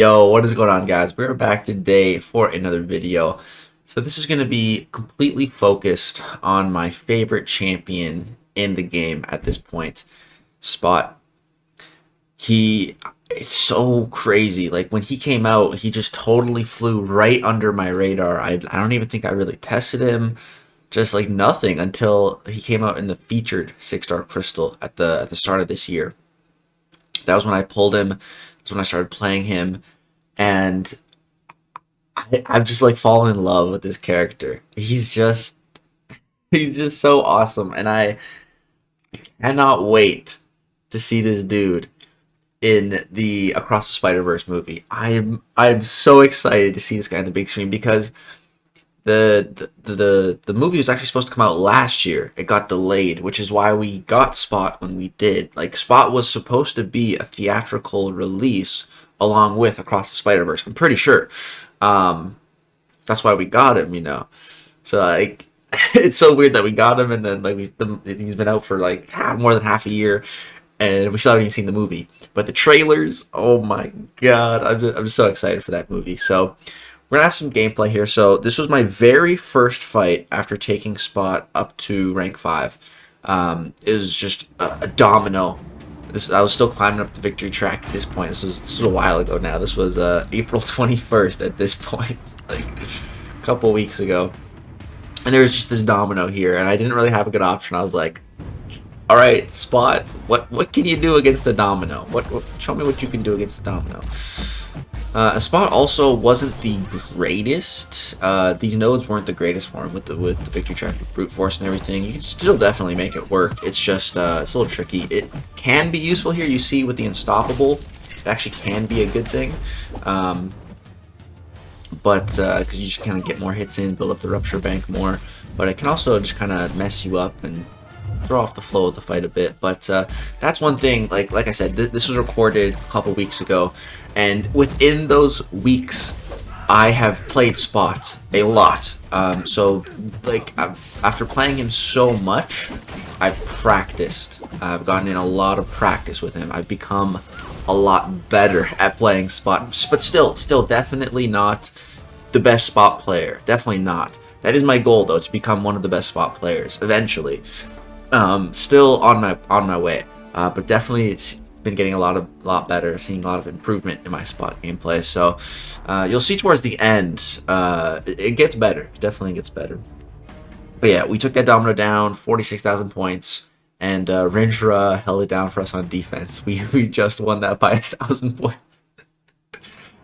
Yo, what is going on, guys? We're back today for another video. So this is going to be completely focused on my favorite champion in the game at this point, Spot. He is so crazy. Like, when he came out, he just totally flew right under my radar. I don't even think I really tested him. Just like nothing until he came out in the featured 6-star crystal at the start of this year. That was when I pulled him. That's when I started playing him, and I'm just like fallen in love with this character. He's just so awesome, and I cannot wait to see this dude in the Across the Spider-Verse movie. I'm so excited to see this guy on the big screen because the movie was actually supposed to come out last year. It got delayed, which is why we got Spot when we did. Like, Spot was supposed to be a theatrical release along with Across the Spider-Verse. I'm pretty sure. That's why we got him, you know. So like, it's so weird that we got him, and then like he's been out for like more than half a year, and we still haven't even seen the movie. But the trailers, oh my god, I'm just so excited for that movie. So we're gonna have some gameplay here. So this was my very first fight after taking Spot up to rank 5. It was just a domino. I was still climbing up the victory track at this point. This was a while ago now. This was April 21st at this point, like a couple weeks ago. And there was just this domino here, and I didn't really have a good option. I was like, all right, Spot, what can you do against the domino? Show me what you can do against the domino. Spot also wasn't the greatest. These nodes weren't the greatest for him with the victory track, with brute force and everything. You can still definitely make it work. It's just it's a little tricky. It can be useful here. You see with the unstoppable, it actually can be a good thing. But because you just kind of get more hits in, build up the rupture bank more. But it can also just kind of mess you up and throw off the flow of the fight a bit. But that's one thing. Like I said, this was recorded a couple weeks ago, and within those weeks I have played Spot a lot. So like after playing him so much, I've practiced. I've gotten in a lot of practice with him. I've become a lot better at playing Spot, but still definitely not the best Spot player. Definitely not. That is my goal, though, to become one of the best Spot players eventually. Still on my way, but definitely it's been getting a lot better, seeing a lot of improvement in my Spot gameplay. So you'll see towards the end, it gets better. It definitely gets better. But yeah, we took that domino down, 46,000 points, and Rintrah held it down for us on defense. We just won that by 1,000 points.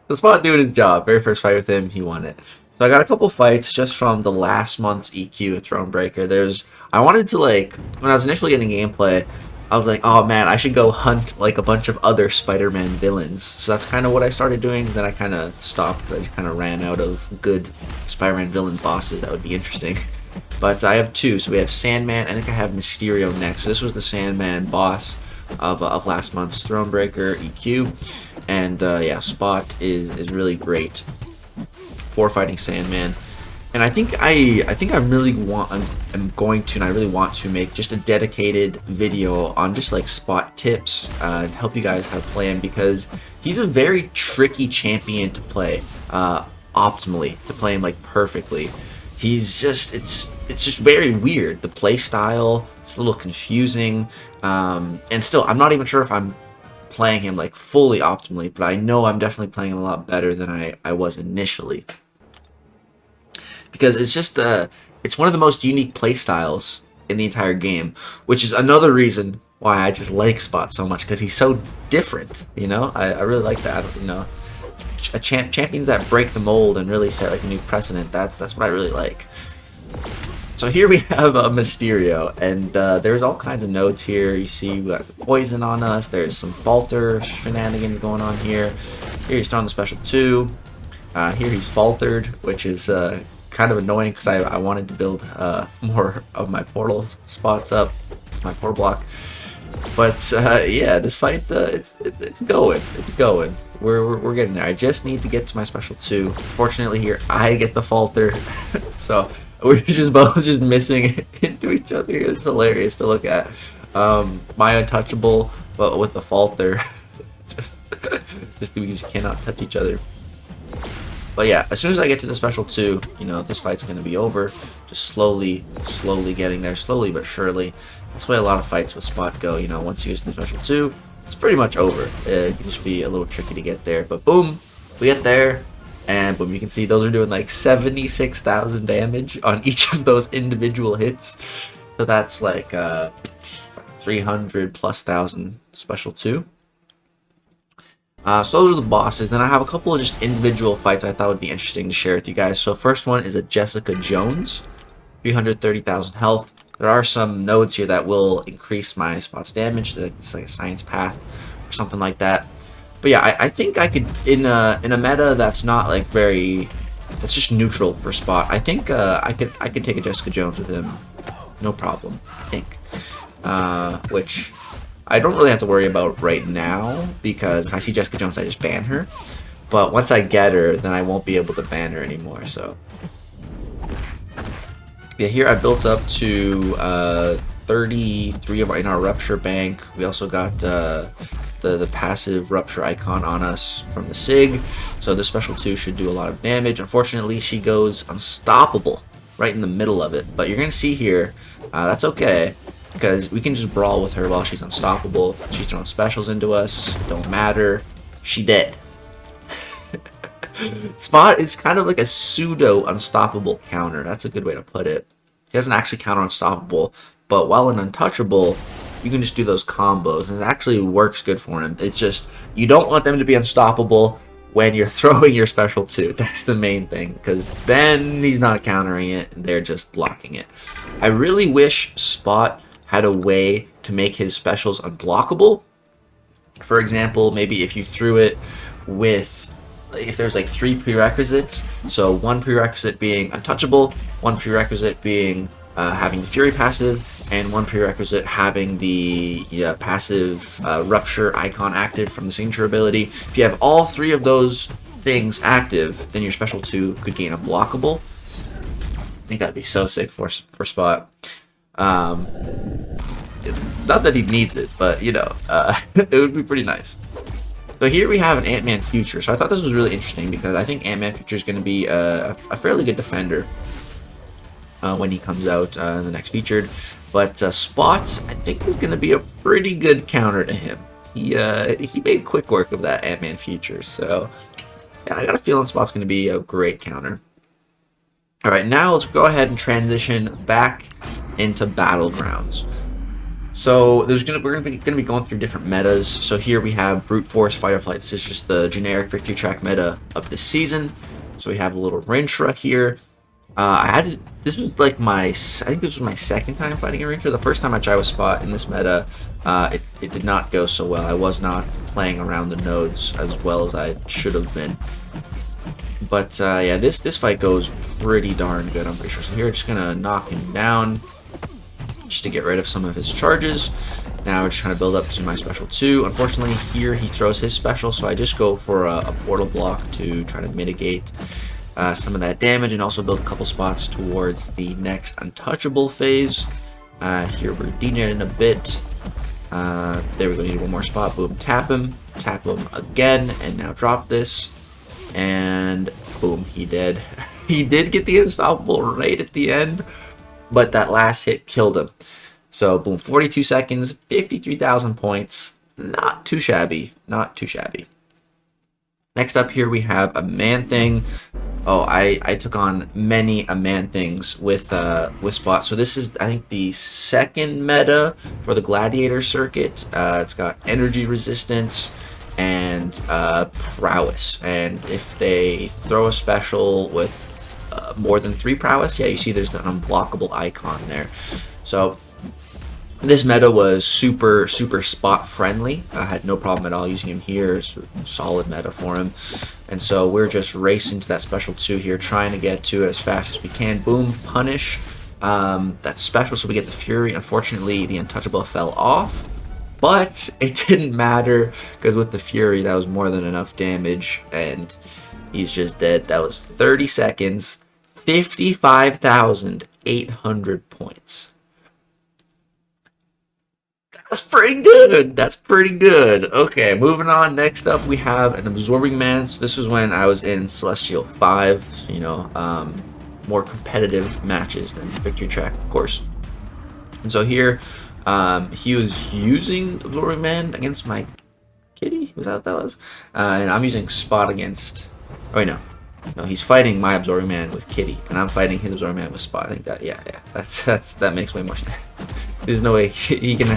The Spot doing his job. Very first fight with him, he won it. So I got a couple fights just from the last month's EQ at Thronebreaker. I wanted to, like, when I was initially getting gameplay, I was like, oh man, I should go hunt like a bunch of other Spider-Man villains. So that's kind of what I started doing. Then I kind of stopped. I just kind of ran out of good Spider-Man villain bosses that would be interesting. But I have 2. So we have Sandman. I think I have Mysterio next. So this was the Sandman boss of last month's Thronebreaker EQ. And yeah, Spot is really great for fighting Sandman. And I think I really want to make just a dedicated video on just like Spot tips and help you guys how to play him, because he's a very tricky champion to play optimally, to play him like perfectly. He's just it's just very weird. The play style, it's a little confusing, and still I'm not even sure if I'm playing him like fully optimally, but I know I'm definitely playing him a lot better than I was initially. Because it's just it's one of the most unique play styles in the entire game, which is another reason why I just like Spot so much, because he's so different, you know. I really like that, you know. Champions that break the mold and really set like a new precedent, that's what I really like. So here we have Mysterio, and there's all kinds of nodes here. You see we got the poison on us, there's some falter shenanigans going on here. Here he's throwing the special 2. Here he's faltered, which is kind of annoying because I wanted to build more of my portal spots up, my portal block. But yeah, this fight it's going. We're getting there. I just need to get to my special 2. Fortunately here I get the falter, so we're just both just missing into each other. It's hilarious to look at. My untouchable, but with the falter, it's just we just cannot touch each other. But yeah, as soon as I get to the special 2, you know, this fight's going to be over. Just slowly getting there, slowly but surely. That's the way a lot of fights with Spot go, you know, once you use the special 2, it's pretty much over. It can just be a little tricky to get there, but boom, we get there, and boom, you can see those are doing like 76,000 damage on each of those individual hits. So that's like 300 plus thousand special 2. So those are the bosses. Then I have a couple of just individual fights I thought would be interesting to share with you guys. So first one is a Jessica Jones, 330,000 health. There are some nodes here that will increase my Spot's damage. It's like a science path or something like that. But yeah, I think I could, in a meta that's not like very, that's just neutral for Spot, I think I could take a Jessica Jones with him, no problem, I think. Which I don't really have to worry about right now, because if I see Jessica Jones, I just ban her. But once I get her, then I won't be able to ban her anymore, so. Yeah, here I built up to 33 in our Rupture Bank. We also got the passive Rupture icon on us from the SIG, so the special 2 should do a lot of damage. Unfortunately, she goes unstoppable right in the middle of it, but you're going to see here, that's okay, because we can just brawl with her while she's unstoppable. She's throwing specials into us, don't matter, she dead. Spot is kind of like a pseudo unstoppable counter. That's a good way to put it. He doesn't actually counter unstoppable, but while an untouchable, you can just do those combos, and it actually works good for him. It's just, you don't want them to be unstoppable when you're throwing your special 2. That's the main thing, because then he's not countering it, they're just blocking it. I really wish Spot had a way to make his specials unblockable. For example, maybe if you threw it with, if there's like 3 prerequisites, so one prerequisite being untouchable, one prerequisite being having the Fury passive, and one prerequisite having the passive Rupture icon active from the signature ability. If you have all 3 of those things active, then your special 2 could gain unblockable. I think that'd be so sick for Spot. Not that he needs it, but you know, it would be pretty nice. So here we have an Ant-Man Future. So I thought this was really interesting because I think Ant-Man Future is going to be a fairly good defender when he comes out in the next featured. But Spot, I think, is going to be a pretty good counter to him. He made quick work of that Ant-Man Future. So yeah, I got a feeling Spot's going to be a great counter. All right, now let's go ahead and transition back into Battlegrounds. So we're gonna be going through different metas. So here we have Brute Force Fight or Flight. This is just the generic victory track meta of the season. So we have a little Rintrah here. This was like I think this was my second time fighting a Rintrah. The first time I tried with Spot in this meta, it did not go so well. I was not playing around the nodes as well as I should have been. But yeah, this fight goes pretty darn good, I'm pretty sure. So here, just gonna knock him down, just to get rid of some of his charges. Now we're just trying to build up to my special 2. Unfortunately, here he throws his special, so I just go for a portal block to try to mitigate some of that damage and also build a couple spots towards the next untouchable phase. Here we're degenerating a bit. There we go, need one more spot. Boom, tap him again, and now drop this. And boom, he did. He did get the unstoppable right at the end, but that last hit killed him. So boom, 42 seconds, 53,000 points. Not too shabby, not too shabby. Next up here we have a Manthing. Oh, I took on many a Manthings with Spot. So this is, I think, the second meta for the Gladiator circuit. It's got energy resistance and prowess, and if they throw a special with more than 3 prowess, yeah, you see there's an unblockable icon there. So this meta was super Spot friendly. I had no problem at all using him here. It's a solid meta for him, and so we're just racing to that special 2 here, trying to get to it as fast as we can. Boom, punish that special, so we get the Fury. Unfortunately, the untouchable fell off, but it didn't matter because with the Fury, that was more than enough damage, and he's just dead. That was 30 seconds, 55,800 points. That That's pretty good. That's pretty good. Okay, moving on. Next up, we have an Absorbing Man. So this was when I was in Celestial 5. So, you know, more competitive matches than Victory Track, of course. And so here, he was using Absorbing Man against my Kitty. Was that what that was? And I'm using Spot against. Oh wait, no. No, he's fighting my Absorbing Man with Kitty, and I'm fighting his Absorbing Man with Spot. I think that, yeah, that makes way more sense. There's no way he can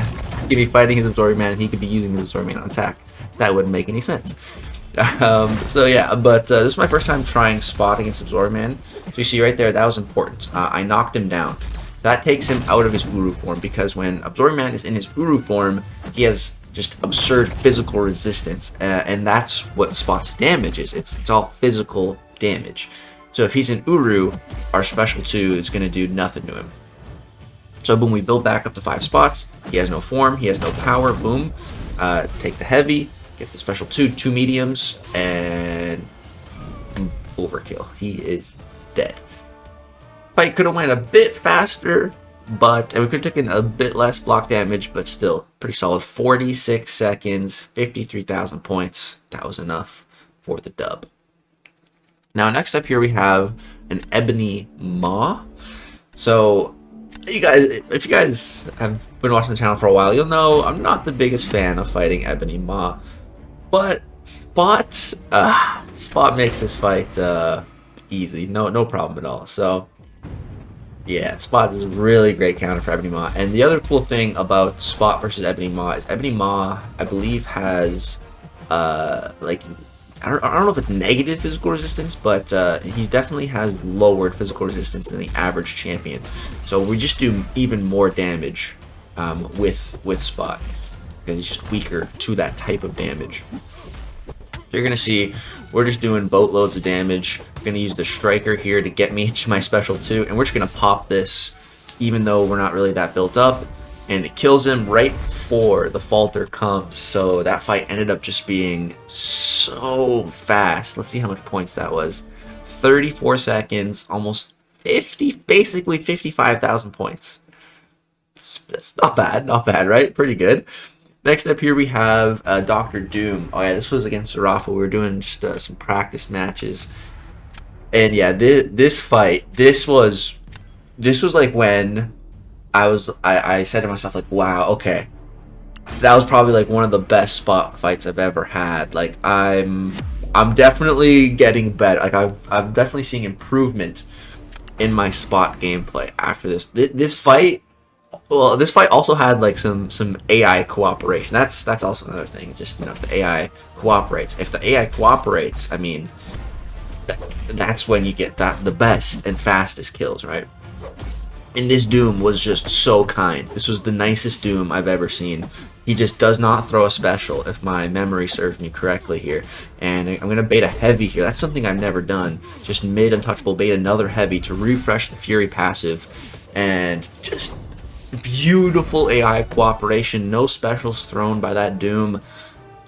be fighting his Absorbing Man and he could be using his Absorbing Man on attack. That wouldn't make any sense. So yeah, but this is my first time trying Spot against Absorbing Man. So you see right there, that was important. I knocked him down. So that takes him out of his Uru form, because when Absorbing Man is in his Uru form, he has just absurd physical resistance, and that's what Spot's damage is. It's all physical damage. So if he's in Uru, our special 2 is going to do nothing to him. So boom, we build back up to 5 spots. He has no form, he has no power. Boom, take the heavy, gets the special 2 mediums, and overkill. He is dead. Fight could have went a bit faster, and we could have taken a bit less block damage, but still pretty solid. 46 seconds, 53,000 points. That was enough for the dub. Now, next up here we have an Ebony Maw. So, you guys, if you guys have been watching the channel for a while, you'll know I'm not the biggest fan of fighting Ebony Maw, but Spot makes this fight easy, no problem at all. So, yeah, Spot is a really great counter for Ebony Maw. And the other cool thing about Spot versus Ebony Maw is Ebony Maw, I believe, has like, I don't know if it's negative physical resistance, but he definitely has lowered physical resistance than the average champion. So we just do even more damage with Spot, because he's just weaker to that type of damage. So you're going to see we're just doing boatloads of damage. I'm going to use the Striker here to get me to my special 2, and we're just going to pop this even though we're not really that built up. And it kills him right before the falter comes. So that fight ended up just being so fast. Let's see how much points that was. 34 seconds, almost 50, basically 55,000 points. It's not bad, right? Pretty good. Next up here we have Dr. Doom. Oh yeah, this was against Rafa. We were doing just some practice matches. And yeah, this fight, this was like when I said to myself, like, wow, okay, that was probably like one of the best Spot fights I've ever had. Like, I'm definitely getting better. Like, I'm definitely seeing improvement in my Spot gameplay after this. This fight also had like some AI cooperation. That's also another thing. Just, you know, if the AI cooperates. If the AI cooperates, I mean, that's when you get the best and fastest kills, right? And this Doom was just so kind. This was the nicest Doom I've ever seen. He just does not throw a special, if my memory serves me correctly here. And I'm going to bait a heavy here. That's something I've never done. Just mid untouchable, bait another heavy to refresh the Fury passive. And just beautiful AI cooperation. No specials thrown by that Doom.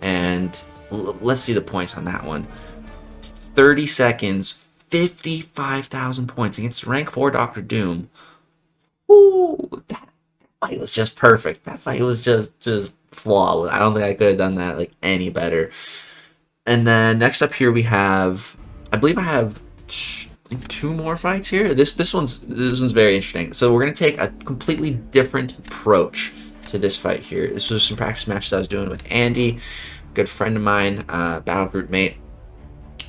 And let's see the points on that one. 30 seconds, 55,000 points against rank 4 Dr. Doom. Ooh, that fight was just perfect. That fight was just flawless. I don't think I could have done that like any better. And then next up here we have, I believe I have 2 more fights here. This one's very interesting. So we're gonna take a completely different approach to this fight here. This was some practice matches I was doing with Andy, good friend of mine, battle group mate.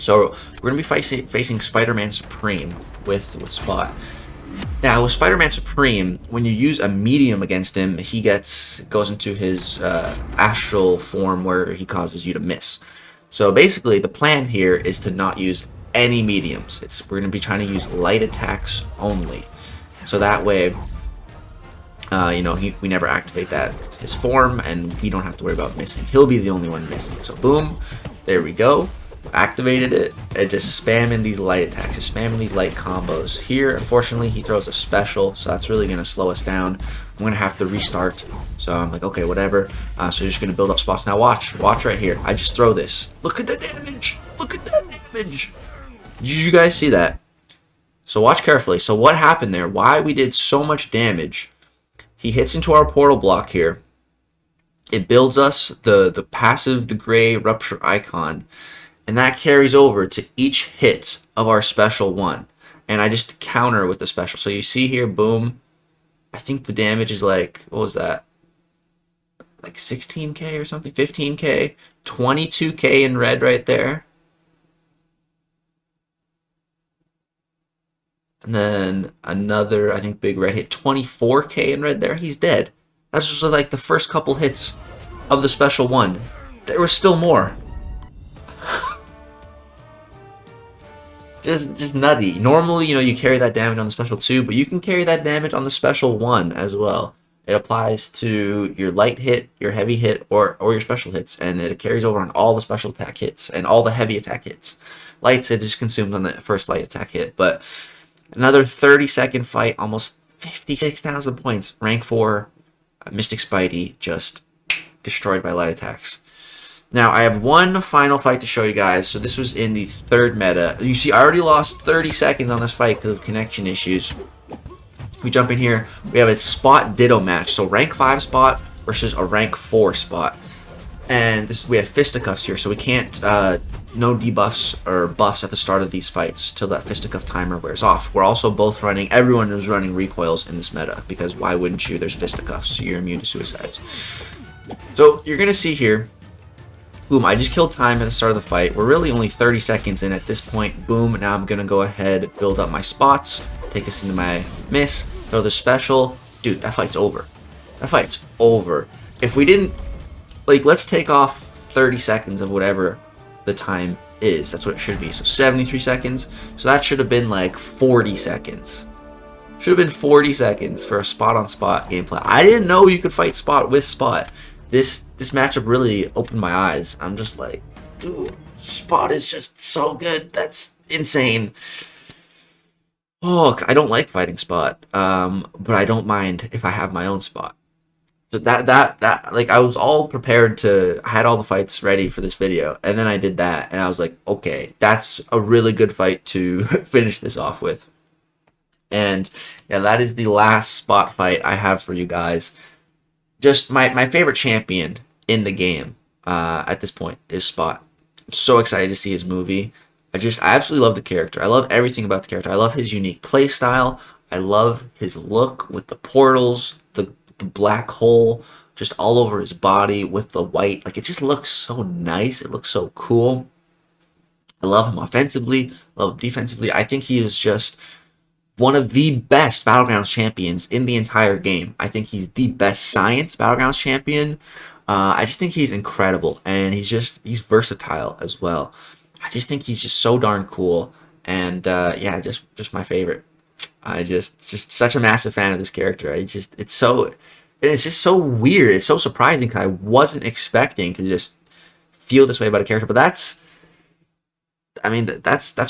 So we're gonna be facing Spider-Man Supreme with Spot. Now, with Spider-Man Supreme, when you use a medium against him, he goes into his astral form where he causes you to miss. So basically, the plan here is to not use any mediums. We're going to be trying to use light attacks only. So that way, you know, we never activate his form, and we don't have to worry about missing. He'll be the only one missing. So boom, there we go. Activated it, and just spamming these light attacks, just spamming these light combos. Here, unfortunately, he throws a special, so that's really going to slow us down. I'm going to have to restart, so I'm like, okay, whatever. So you're just going to build up spots. Now watch right here. I just throw this. Look at the damage. Look at that damage. Did you guys see that? So watch carefully. So what happened there? Why we did so much damage? He hits into our portal block here. it builds us the passive, the gray rupture icon, and that carries over to each hit of our special one. And I just counter with the special. So you see here, boom. I think the damage is like, what was that? Like 16k or something, 15k, 22k in red right there. And then another, I think, big red hit, 24k in red there. He's dead. That's just like the first couple hits of the special one. There was still more. Just nutty. Normally, you know, you carry that damage on the special 2, but you can carry that damage on the special 1 as well. It applies to your light hit, your heavy hit, or your special hits, and it carries over on all the special attack hits and all the heavy attack hits. Lights, it just consumes on the first light attack hit, but another 30-second fight, almost 56,000 points. Rank 4, Mystic Spidey, just destroyed by light attacks. Now, I have one final fight to show you guys. So this was in the 3rd meta. You see, I already lost 30 seconds on this fight because of connection issues. We jump in here. We have a spot ditto match. So rank 5 spot versus a rank 4 spot. And this, we have fisticuffs here, so we can't, no debuffs or buffs at the start of these fights till that fisticuff timer wears off. We're also both running, everyone is running recoils in this meta, because why wouldn't you? There's fisticuffs, so you're immune to suicides. So you're going to see here, boom, I just killed time at the start of the fight. We're really only 30 seconds in at this point. Boom, now I'm going to go ahead, build up my spots, take this into my miss, throw the special. Dude, that fight's over. That fight's over. If we didn't, like, let's take off 30 seconds of whatever the time is. That's what it should be. So 73 seconds. So that should have been like 40 seconds. Should have been 40 seconds for a spot-on-spot gameplay. I didn't know you could fight spot with spot. This matchup really opened my eyes. I'm just like, dude, spot is just so good. That's insane. Oh, I don't like fighting spot, but I don't mind if I have my own spot. So that like, I was all prepared to, I had all the fights ready for this video, and then I did that, and I was like, okay, that's a really good fight to finish this off with. And yeah, that is the last spot fight I have for you guys. Just my favorite champion in the game at this point is Spot. I'm so excited to see his movie. I absolutely love the character. I love everything about the character. I love his unique play style. I love his look with the portals, the black hole just all over his body with the white. Like, it just looks so nice. It looks so cool. I love him offensively, love him defensively. I think he is just one of the best Battlegrounds champions in the entire game. I think he's the best science Battlegrounds champion. I just think he's incredible, and he's versatile as well. I just think he's just so darn cool, and yeah, just my favorite. I just such a massive fan of this character. It's just so weird. It's so surprising because I wasn't expecting to just feel this way about a character. But that's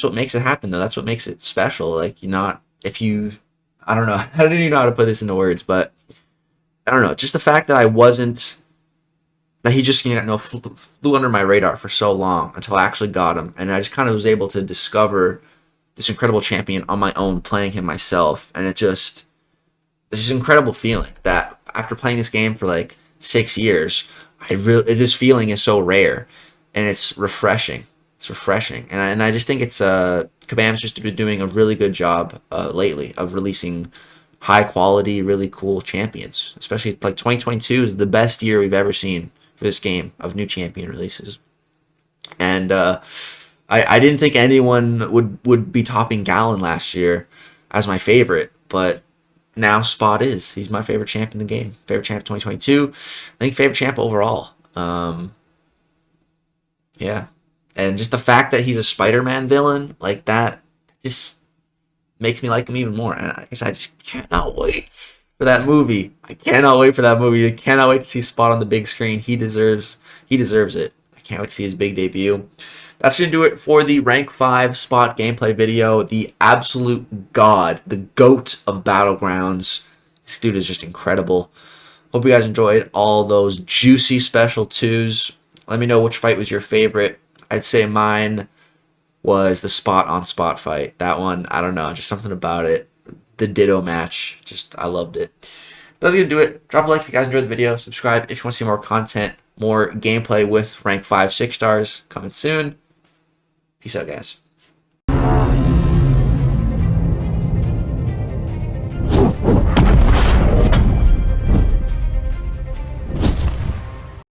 what makes it happen, though. That's what makes it special. Like, I don't know. I don't even know how to put this into words, but I don't know. Just the fact that he just flew under my radar for so long until I actually got him, and I just kind of was able to discover this incredible champion on my own, playing him myself, and it's just this incredible feeling that after playing this game for like 6 years, this feeling is so rare, and it's refreshing. It's refreshing, and I just think it's Kabam's just been doing a really good job lately of releasing high quality, really cool champions. Especially like 2022 is the best year we've ever seen for this game of new champion releases, and I didn't think anyone would be topping Gallon last year as my favorite, but now Spot is. He's my favorite champ in the game. Favorite champ 2022. I think favorite champ overall. Yeah. And just the fact that he's a Spider-Man villain, like that, just makes me like him even more. And I guess I just cannot wait for that movie. I cannot wait for that movie. I cannot wait to see Spot on the big screen. He deserves it. I can't wait to see his big debut. That's going to do it for the Rank 5 Spot gameplay video. The absolute god, the GOAT of Battlegrounds. This dude is just incredible. Hope you guys enjoyed all those juicy special 2s. Let me know which fight was your favorite. I'd say mine was the spot-on-spot fight. That one, I don't know, just something about it. The Ditto match, I loved it. That's going to do it. Drop a like if you guys enjoyed the video. Subscribe if you want to see more content, more gameplay with rank 5, 6 stars coming soon. Peace out, guys.